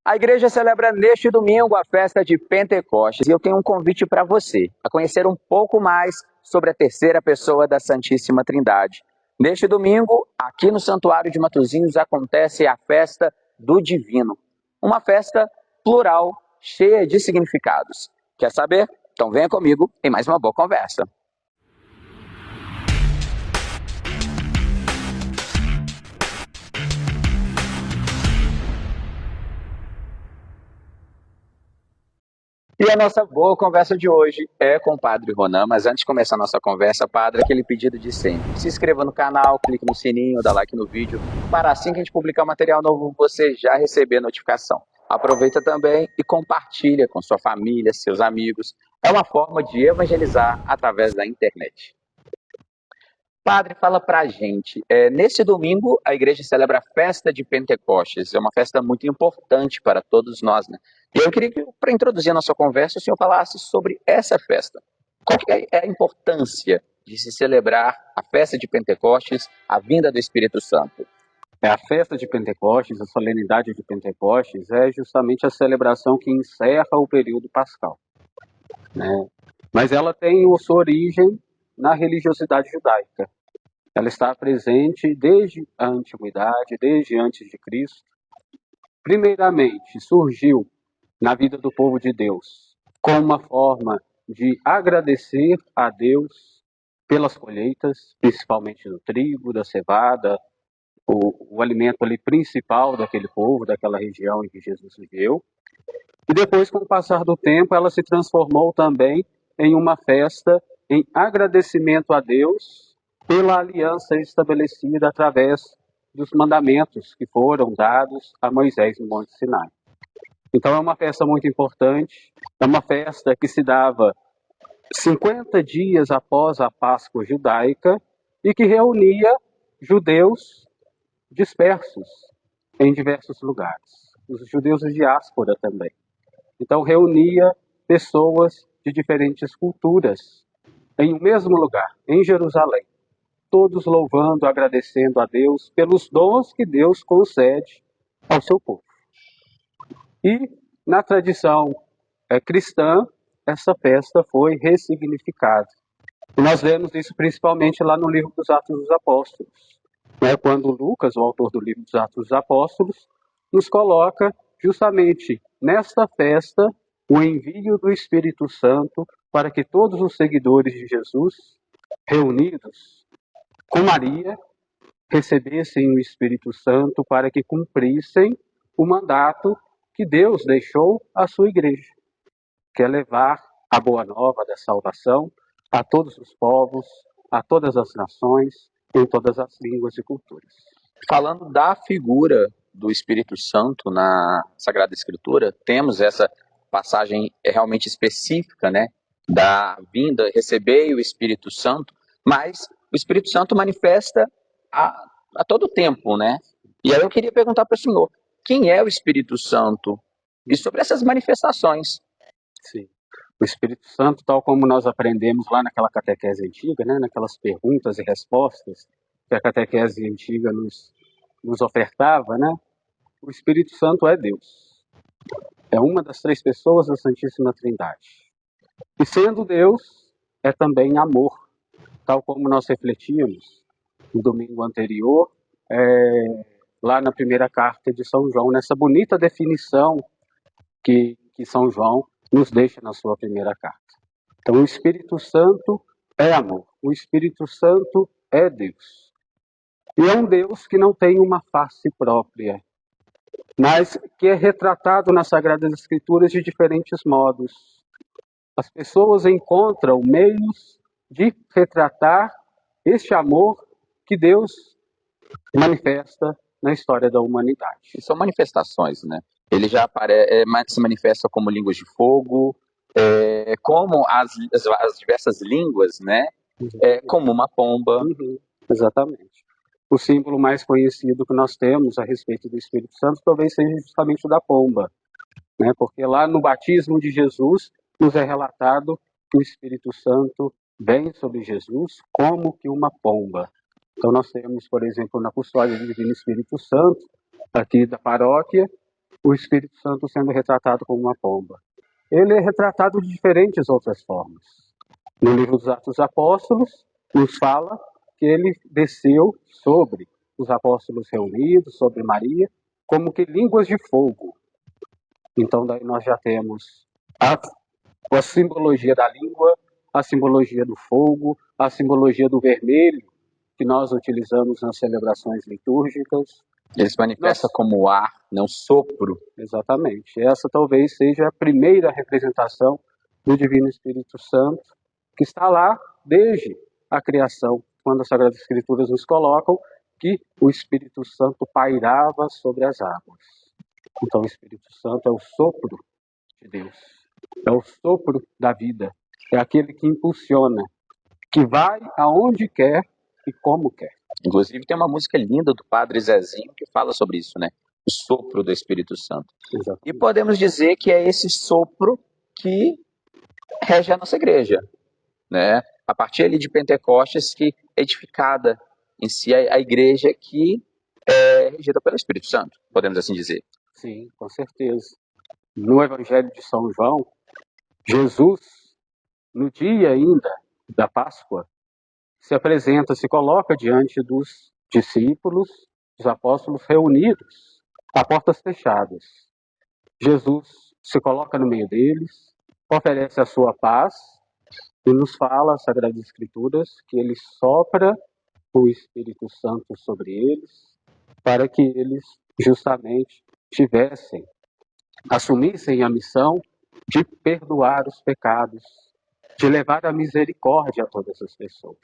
A igreja celebra neste domingo a festa de Pentecostes e eu tenho um convite para você, a conhecer um pouco mais sobre a terceira pessoa da Santíssima Trindade. Neste domingo, aqui no Santuário de Matosinhos, acontece a festa do Divino, uma festa plural, cheia de significados. Quer saber? Então venha comigo em mais uma boa conversa. E a nossa boa conversa de hoje é com o Padre Ronan, mas antes de começar a nossa conversa, Padre, aquele pedido de sempre. Se inscreva no canal, clique no sininho, dá like no vídeo, para assim que a gente publicar um material novo, você já receber a notificação. Aproveita também e compartilha com sua família, seus amigos. É uma forma de evangelizar através da internet. Padre, fala pra gente, nesse domingo a igreja celebra a festa de Pentecostes, é uma festa muito importante para todos nós, né? E eu queria que, para introduzir a nossa conversa, o senhor falasse sobre essa festa. Qual que é a importância de se celebrar a festa de Pentecostes, a vinda do Espírito Santo? A festa de Pentecostes, a solenidade de Pentecostes, é justamente a celebração que encerra o período pascal, né? Mas ela tem sua origem na religiosidade judaica. Ela está presente desde a antiguidade, desde antes de Cristo. Primeiramente, surgiu na vida do povo de Deus como uma forma de agradecer a Deus pelas colheitas, principalmente do trigo, da cevada, o alimento ali principal daquele povo, daquela região em que Jesus viveu. E depois, com o passar do tempo, ela se transformou também em uma festa em agradecimento a Deus pela aliança estabelecida através dos mandamentos que foram dados a Moisés no Monte Sinai. Então é uma festa muito importante, é uma festa que se dava 50 dias após a Páscoa judaica e que reunia judeus dispersos em diversos lugares. Os judeus de diáspora também. Então reunia pessoas de diferentes culturas em um mesmo lugar, em Jerusalém. Todos louvando, agradecendo a Deus pelos dons que Deus concede ao seu povo. E na tradição cristã, essa festa foi ressignificada. E nós vemos isso principalmente lá no livro dos Atos dos Apóstolos, quando Lucas, o autor do livro dos Atos dos Apóstolos, nos coloca justamente nesta festa o envio do Espírito Santo para que todos os seguidores de Jesus, reunidos com Maria, recebessem o Espírito Santo para que cumprissem o mandato que Deus deixou à sua igreja, que é levar a boa nova da salvação a todos os povos, a todas as nações, em todas as línguas e culturas. Falando da figura do Espírito Santo na Sagrada Escritura, temos essa passagem realmente específica, né, da vinda, receber o Espírito Santo, mas o Espírito Santo manifesta a todo tempo, né? E aí eu queria perguntar para o senhor, quem é o Espírito Santo? E sobre essas manifestações. Sim. O Espírito Santo, tal como nós aprendemos lá naquela catequese antiga, né, naquelas perguntas e respostas que a catequese antiga nos ofertava, né? O Espírito Santo é Deus. É uma das três pessoas da Santíssima Trindade. E sendo Deus, é também amor, tal como nós refletíamos no domingo anterior, lá na primeira carta de São João, nessa bonita definição que São João nos deixa na sua primeira carta. Então, o Espírito Santo é amor, o Espírito Santo é Deus. E é um Deus que não tem uma face própria, mas que é retratado nas Sagradas Escrituras de diferentes modos. As pessoas encontram meios de retratar este amor que Deus manifesta na história da humanidade. E são manifestações, né? Ele já se manifesta como línguas de fogo, como as diversas línguas, né? Como uma pomba. Exatamente. O símbolo mais conhecido que nós temos a respeito do Espírito Santo talvez seja justamente o da pomba, né? Porque lá no batismo de Jesus nos é relatado que o Espírito Santo vem sobre Jesus como que uma pomba. Então nós temos, por exemplo, na custódia do Divino Espírito Santo, aqui da paróquia, o Espírito Santo sendo retratado como uma pomba. Ele é retratado de diferentes outras formas. No livro dos Atos dos Apóstolos, nos fala que ele desceu sobre os apóstolos reunidos, sobre Maria, como que línguas de fogo. Então, daí nós já temos a simbologia da língua, a simbologia do fogo, a simbologia do vermelho, que nós utilizamos nas celebrações litúrgicas. Ele se manifesta como ar, não sopro. Exatamente. Essa talvez seja a primeira representação do Divino Espírito Santo, que está lá desde a criação, quando as Sagradas Escrituras nos colocam que o Espírito Santo pairava sobre as águas. Então, o Espírito Santo é o sopro de Deus, é o sopro da vida, é aquele que impulsiona, que vai aonde quer e como quer. Inclusive tem uma música linda do Padre Zezinho que fala sobre isso, né? O sopro do Espírito Santo. Exatamente. E podemos dizer que é esse sopro que rege a nossa igreja, né? A partir ali de Pentecostes que é edificada em si a igreja que é regida pelo Espírito Santo, podemos assim dizer. Sim, com certeza. No Evangelho de São João, Jesus, no dia ainda da Páscoa, se apresenta, se coloca diante dos discípulos, dos apóstolos reunidos, a portas fechadas. Jesus se coloca no meio deles, oferece a sua paz e nos fala, as Sagradas Escrituras, que ele sopra o Espírito Santo sobre eles, para que eles justamente assumissem a missão de perdoar os pecados, de levar a misericórdia a todas as pessoas.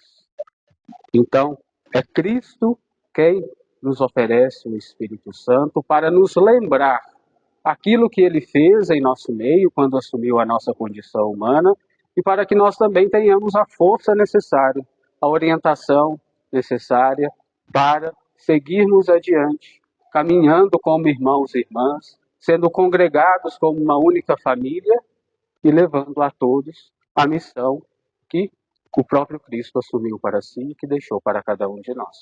Então, é Cristo quem nos oferece o Espírito Santo para nos lembrar aquilo que ele fez em nosso meio quando assumiu a nossa condição humana e para que nós também tenhamos a força necessária, a orientação necessária para seguirmos adiante, caminhando como irmãos e irmãs, sendo congregados como uma única família e levando a todos a missão que o próprio Cristo assumiu para si e que deixou para cada um de nós.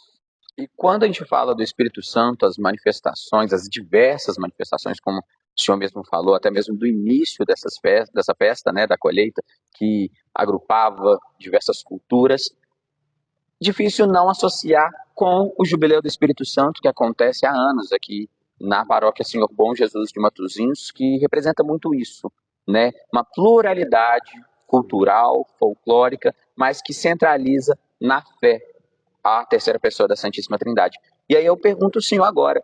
E quando a gente fala do Espírito Santo, as manifestações, as diversas manifestações, como o senhor mesmo falou, até mesmo do início dessa festa, né, da colheita, que agrupava diversas culturas, difícil não associar com o Jubileu do Espírito Santo, que acontece há anos aqui na paróquia Senhor Bom Jesus de Matosinhos, que representa muito isso, né? Uma pluralidade cultural, folclórica, mas que centraliza na fé a terceira pessoa da Santíssima Trindade. E aí eu pergunto ao senhor agora,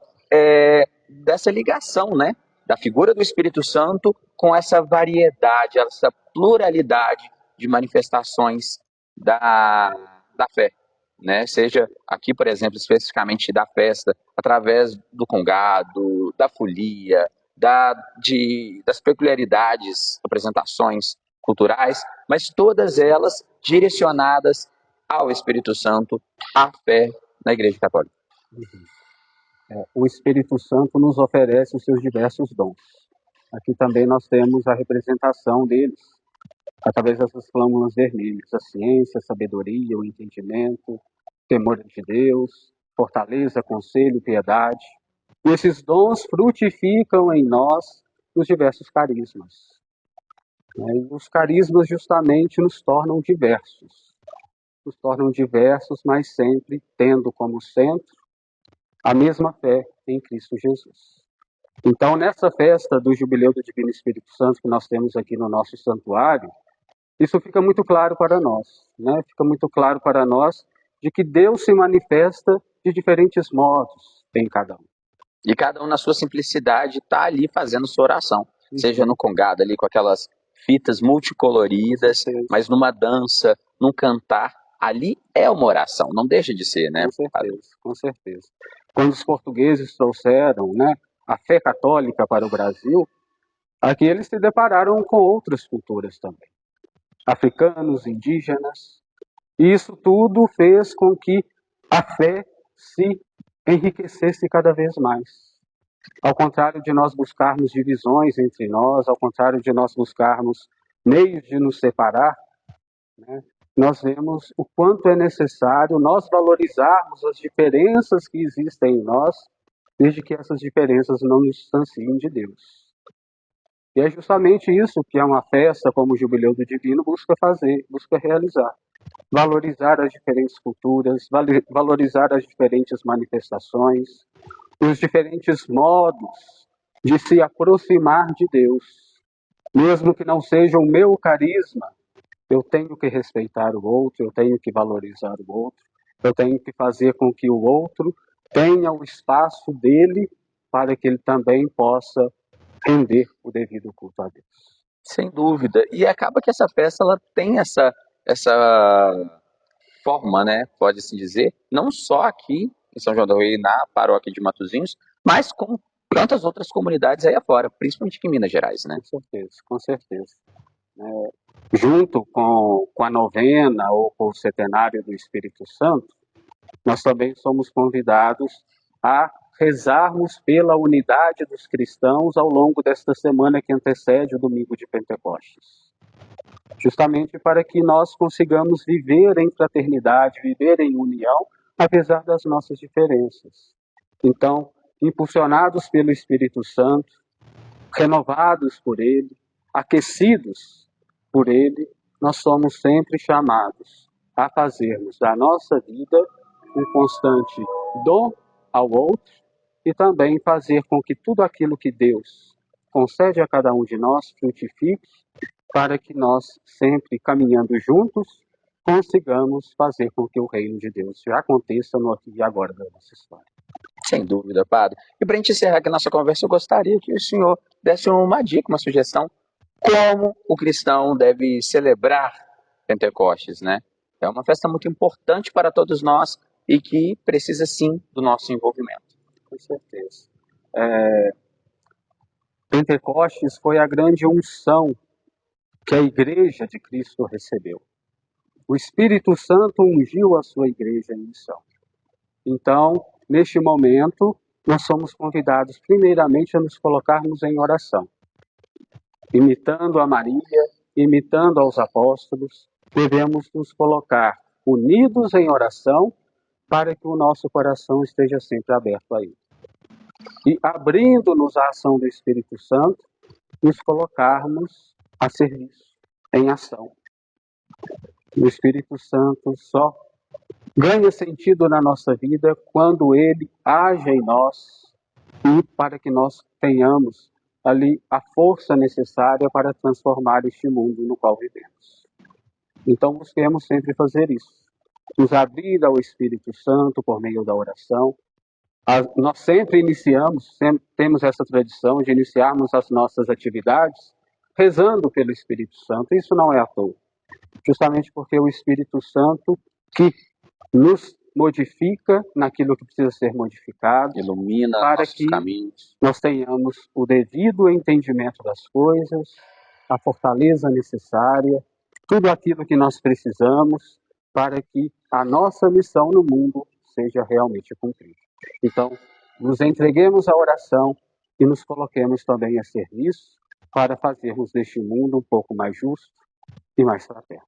dessa ligação, né, da figura do Espírito Santo com essa variedade, essa pluralidade de manifestações da fé, né? Seja aqui, por exemplo, especificamente da festa, através do congado, da folia, das peculiaridades, apresentações culturais, mas todas elas direcionadas ao Espírito Santo, à fé na Igreja Católica. O Espírito Santo nos oferece os seus diversos dons. Aqui também nós temos a representação deles, através dessas flâmulas vermelhas, a ciência, a sabedoria, o entendimento, o temor de Deus, fortaleza, conselho, piedade. E esses dons frutificam em nós os diversos carismas. E os carismas justamente nos tornam diversos, mas sempre tendo como centro a mesma fé em Cristo Jesus. Então, nessa festa do Jubileu do Divino Espírito Santo que nós temos aqui no nosso santuário, isso fica muito claro para nós, né? Fica muito claro para nós de que Deus se manifesta de diferentes modos em cada um. E cada um na sua simplicidade está ali fazendo sua oração, seja no congado ali com aquelas fitas multicoloridas, mas numa dança, num cantar, ali é uma oração, não deixa de ser, né? Com certeza. Quando os portugueses trouxeram, né, a fé católica para o Brasil, aqui eles se depararam com outras culturas também, africanos, indígenas, e isso tudo fez com que a fé se enriquecesse cada vez mais. Ao contrário de nós buscarmos divisões entre nós, ao contrário de nós buscarmos meios de nos separar, né, nós vemos o quanto é necessário nós valorizarmos as diferenças que existem em nós desde que essas diferenças não nos distanciem de Deus. E é justamente isso que uma festa como o Jubileu do Divino busca fazer, busca realizar. Valorizar as diferentes culturas, valorizar as diferentes manifestações, os diferentes modos de se aproximar de Deus. Mesmo que não seja o meu carisma, eu tenho que respeitar o outro, eu tenho que valorizar o outro, eu tenho que fazer com que o outro tenha o espaço dele para que ele também possa render o devido culto a Deus. Sem dúvida. E acaba que essa festa ela tem essa forma, né, pode-se dizer, não só aqui em São João del Rei, na paróquia de Matosinhos, mas com tantas outras comunidades aí afora, principalmente aqui em Minas Gerais, né? Com certeza, com certeza. Junto com a novena ou com o centenário do Espírito Santo, nós também somos convidados a rezarmos pela unidade dos cristãos ao longo desta semana que antecede o domingo de Pentecostes. Justamente para que nós consigamos viver em fraternidade, viver em união, apesar das nossas diferenças. Então, impulsionados pelo Espírito Santo, renovados por Ele, aquecidos por Ele, nós somos sempre chamados a fazermos da nossa vida um constante dom ao outro e também fazer com que tudo aquilo que Deus concede a cada um de nós frutifique, para que nós, sempre caminhando juntos, consigamos fazer com que o reino de Deus já aconteça no aqui e agora da nossa história. Sem dúvida, padre. E para a gente encerrar aqui a nossa conversa, eu gostaria que o senhor desse uma dica, uma sugestão, como o cristão deve celebrar Pentecostes, né? É uma festa muito importante para todos nós e que precisa, sim, do nosso envolvimento. Com certeza. Pentecostes foi a grande unção que a Igreja de Cristo recebeu. O Espírito Santo ungiu a sua Igreja em missão. Então, neste momento, nós somos convidados primeiramente a nos colocarmos em oração. Imitando a Maria, imitando aos apóstolos, devemos nos colocar unidos em oração para que o nosso coração esteja sempre aberto a Ele. E abrindo-nos à ação do Espírito Santo, nos colocarmos a serviço, em ação. O Espírito Santo só ganha sentido na nossa vida quando ele age em nós e para que nós tenhamos ali a força necessária para transformar este mundo no qual vivemos. Então, busquemos sempre fazer isso. Nos abrir ao Espírito Santo por meio da oração. Nós sempre temos essa tradição de iniciarmos as nossas atividades rezando pelo Espírito Santo. Isso não é à toa. Justamente porque o Espírito Santo que nos modifica naquilo que precisa ser modificado, ilumina para nossos que caminhos. Nós tenhamos o devido entendimento das coisas, a fortaleza necessária, tudo aquilo que nós precisamos para que a nossa missão no mundo seja realmente cumprida. Então, nos entreguemos à oração e nos coloquemos também a serviço para fazermos deste mundo um pouco mais justo e mais fraterno.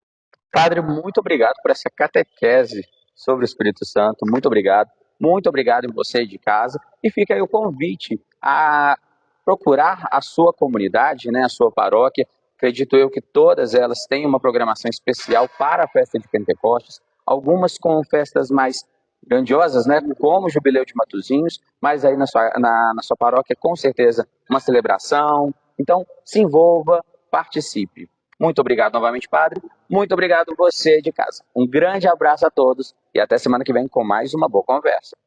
Padre, muito obrigado por essa catequese sobre o Espírito Santo. Muito obrigado. Muito obrigado em você de casa. E fica aí o convite a procurar a sua comunidade, né, a sua paróquia. Acredito eu que todas elas têm uma programação especial para a festa de Pentecostes. Algumas com festas mais grandiosas, né, como o Jubileu de Matosinhos, mas aí na sua paróquia, com certeza, uma celebração. Então, se envolva, participe. Muito obrigado novamente, padre. Muito obrigado você de casa. Um grande abraço a todos e até semana que vem com mais uma boa conversa.